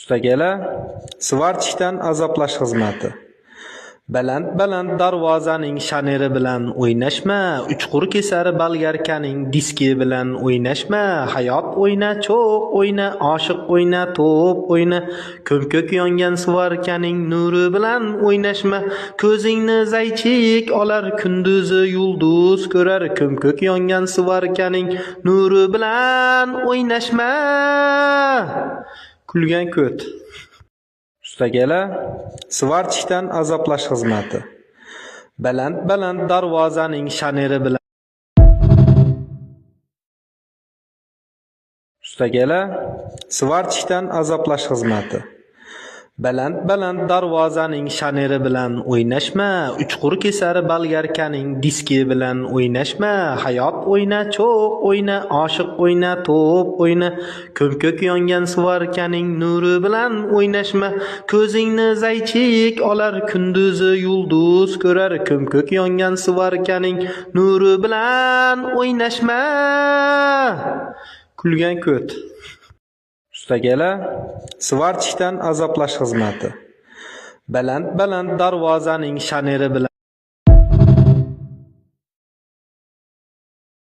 Ustagala, Svarchishdan azoblash xizmati. Baland darvozaning shaneri bilan o'ynashma, uchqur kesar balgarkaning diski bilan o'ynashma, hayot o'yna, cho'q o'yna, oshiq o'yna, to'p o'yna, ko'm-ko'k yongan svarkaning nuri bilan o'ynashma, ko'zingni zaychik olar, kunduzi yulduz ko'rar, ko'm-ko'k yongan svarkaning nuri bilan o'ynashma. Kulgan ko't. Ustagala, Svarchishdan azoblash xizmati. Baland darvozaning shaneri bilan. Ustagala, Svarchishdan azoblash xizmati. Baland darvozaning shaneri bilan o'ynashma, uchqur kesar balgarkaning diski bilan o'ynashma, hayot o'yna, cho'q o'yna, oshiq o'yna, to'p o'yna, ko'm-ko'k yongan svarkaning nuri bilan o'ynashma, ko'zingni zaychik olar, kunduzi yulduz ko'rar, ko'm-ko'k yongan svarkaning nuri bilan o'ynashma. Kulgan ko't. Ustagala, Svarchishdan azoblash xizmati. Baland darvozaning shaneri bilan